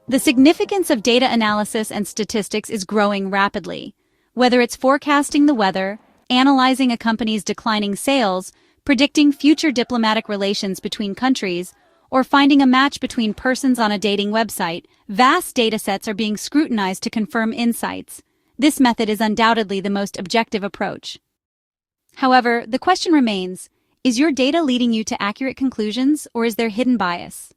The significance of data analysis and statistics is growing rapidly. Whether it's forecasting the weather, analyzing a company's declining sales, predicting future diplomatic relations between countries, or finding a match between persons on a dating website, vast datasets are being scrutinized to confirm insights. This method is undoubtedly the most objective approach. However, the question remains, is your data leading you to accurate conclusions, or is there hidden bias?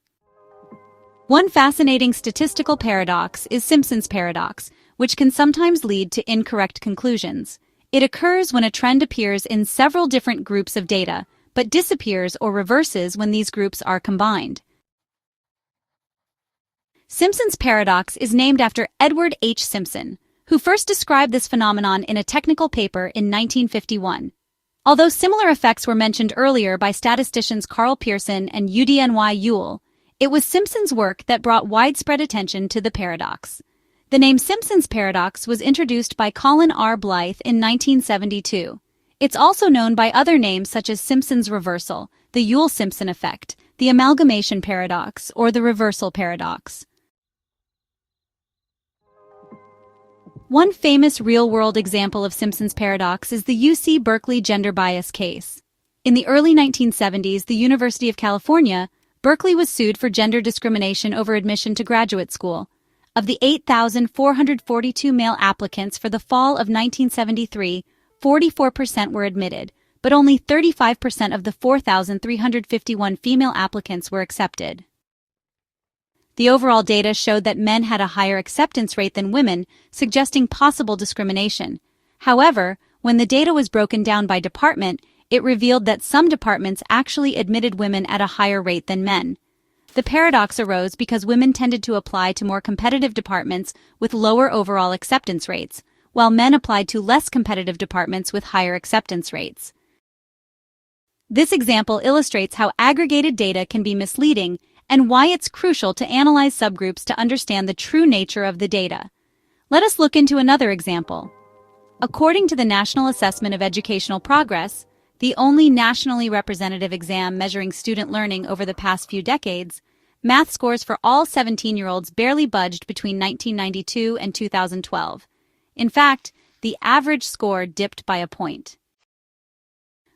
One fascinating statistical paradox is Simpson's paradox, which can sometimes lead to incorrect conclusions. It occurs when a trend appears in several different groups of data, but disappears or reverses when these groups are combined. Simpson's paradox is named after Edward H. Simpson, who first described this phenomenon in a technical paper in 1951. Although similar effects were mentioned earlier by statisticians Carl Pearson and UDNY Ewell, it was Simpson's work that brought widespread attention to the paradox. The name Simpson's paradox was introduced by Colin R. Blythe in 1972. It's also known by other names such as Simpson's reversal, the Ewell-Simpson effect, the amalgamation paradox, or the reversal paradox. One famous real-world example of Simpson's paradox is the UC Berkeley gender bias case. In the early 1970s, the University of California, Berkeley was sued for gender discrimination over admission to graduate school. Of the 8,442 male applicants for the fall of 1973, 44% were admitted, but only 35% of the 4,351 female applicants were accepted. The overall data showed that men had a higher acceptance rate than women, suggesting possible discrimination. However, when the data was broken down by department, it revealed that some departments actually admitted women at a higher rate than men. The paradox arose because women tended to apply to more competitive departments with lower overall acceptance rates, while men applied to less competitive departments with higher acceptance rates. This example illustrates how aggregated data can be misleading and why it's crucial to analyze subgroups to understand the true nature of the data. Let us look into another example. According to the National Assessment of Educational Progress, the only nationally representative exam measuring student learning over the past few decades, math scores for all 17-year-olds barely budged between 1992 and 2012. In fact, the average score dipped by a point.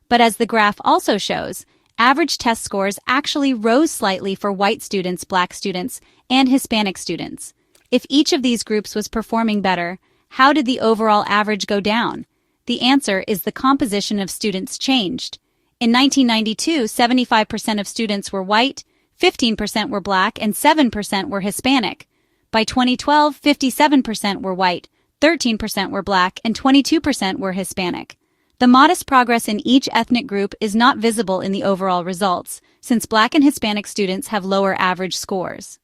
But as the graph also shows, average test scores actually rose slightly for white students, black students, and Hispanic students. If each of these groups was performing better, how did the overall average go down? The answer is the composition of students changed. In 1992, 75% of students were white, 15% were black, and 7% were Hispanic. By 2012, 57% were white, 13% were black, and 22% were Hispanic. The modest progress in each ethnic group is not visible in the overall results, since black and Hispanic students have lower average scores.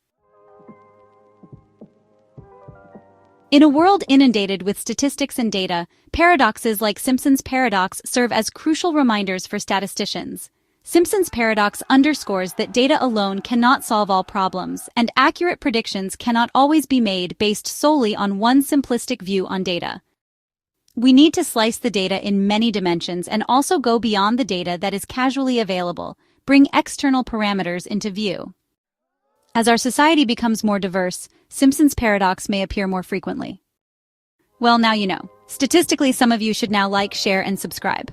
In a world inundated with statistics and data, paradoxes like Simpson's paradox serve as crucial reminders for statisticians. Simpson's paradox underscores that data alone cannot solve all problems, and accurate predictions cannot always be made based solely on one simplistic view on data. We need to slice the data in many dimensions and also go beyond the data that is casually available, bring external parameters into view. As our society becomes more diverse, Simpson's paradox may appear more frequently. Well, now you know. Statistically, some of you should now like, share, and subscribe.